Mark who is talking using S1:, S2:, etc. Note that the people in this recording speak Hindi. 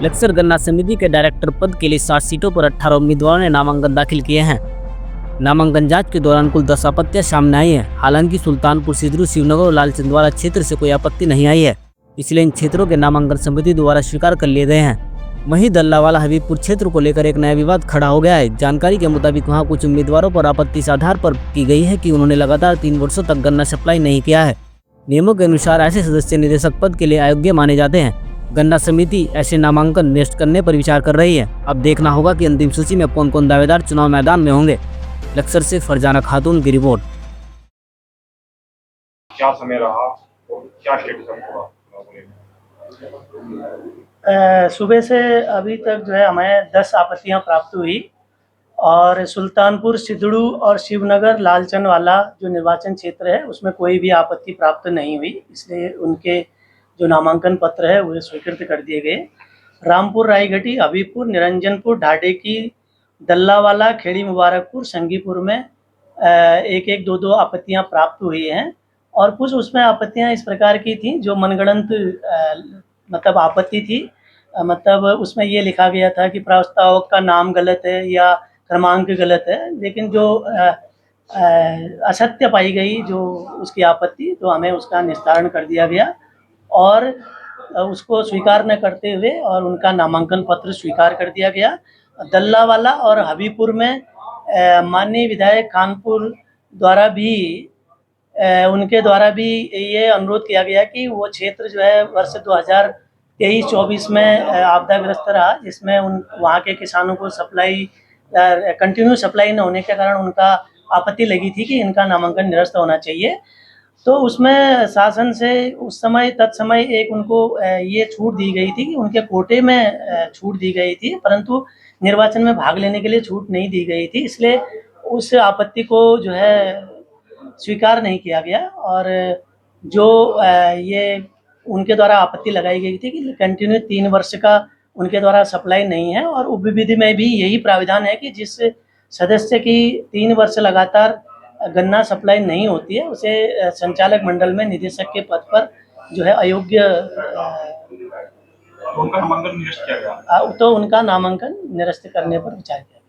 S1: लक्सर गन्ना समिति के डायरेक्टर पद के लिए 60 सीटों पर 18 उम्मीदवारों ने नामांकन दाखिल किए हैं। नामांकन जांच के दौरान कुल 10 आपत्तियां सामने आई हैं। हालांकि सुल्तानपुर, सिदरू, शिवनगर और लालचंदवाला क्षेत्र से कोई आपत्ति नहीं आई है, इसलिए इन क्षेत्रों के नामांकन समिति द्वारा स्वीकार कर लिए गए हैं। वहीं दल्लावाला हबीबपुर क्षेत्र को लेकर एक नया विवाद खड़ा हो गया है। जानकारी के मुताबिक वहां कुछ उम्मीदवारों पर आपत्ति इस आधार पर की गई है कि उन्होंने लगातार 3 वर्षों तक गन्ना सप्लाई नहीं किया है। नियमों के अनुसार ऐसे सदस्य निदेशक पद के लिए अयोग्य माने जाते हैं। गन्ना समिति ऐसे नामांकन निरस्त करने पर विचार कर रही है। अब देखना होगा कि अंतिम सूची में कौन कौन दावेदार चुनाव मैदान में होंगे। लक्सर से फरजाना खातून की रिपोर्ट।
S2: क्या समय रहा और क्या स्टेटस होगा?
S3: सुबह से अभी तक जो है हमें 10 आपत्तियां प्राप्त हुई और सुल्तानपुर, सिदड़ू और शिवनगर, लालचंदवाला जो निर्वाचन क्षेत्र है उसमें कोई भी आपत्ति प्राप्त नहीं हुई, इसलिए उनके जो नामांकन पत्र है वो स्वीकृत कर दिए गए। रामपुर, रायघटी, हबीबपुर, निरंजनपुर, ढाडेकी, दल्लावाला, खेड़ी मुबारकपुर, संगीपुर में एक एक दो आपत्तियां प्राप्त हुई हैं और कुछ उसमें आपत्तियां इस प्रकार की थी जो मनगढ़ंत मतलब आपत्ति थी। मतलब उसमें ये लिखा गया था कि प्रस्तावक का नाम गलत है या क्रमांक गलत है, लेकिन जो असत्य पाई गई जो उसकी आपत्ति, तो हमें उसका निस्तारण कर दिया गया और उसको स्वीकार न करते हुए और उनका नामांकन पत्र स्वीकार कर दिया गया। दल्लावाला और हबीबपुर में माननीय विधायक खानपुर द्वारा भी उनके द्वारा भी ये अनुरोध किया गया कि वो क्षेत्र जो है वर्ष 2023-24 में आपदाग्रस्त रहा, जिसमें वहाँ के किसानों को सप्लाई कंटिन्यू सप्लाई न होने के कारण उनका आपत्ति लगी थी कि इनका नामांकन निरस्त होना चाहिए। तो उसमें शासन से उस समय तत्समय एक उनको ये छूट दी गई थी कि उनके कोटे में छूट दी गई थी, परंतु निर्वाचन में भाग लेने के लिए छूट नहीं दी गई थी, इसलिए उस आपत्ति को जो है स्वीकार नहीं किया गया। और जो ये उनके द्वारा आपत्ति लगाई गई थी कि कंटिन्यू 3 वर्ष का उनके द्वारा सप्लाई नहीं है और उपविधि में भी यही प्राविधान है कि जिस सदस्य की 3 वर्ष लगातार गन्ना सप्लाई नहीं होती है उसे संचालक मंडल में निदेशक के पद पर जो है अयोग्य
S2: उनका नामांकन निरस्त किया गया।
S3: तो उनका नामांकन निरस्त करने पर विचार किया।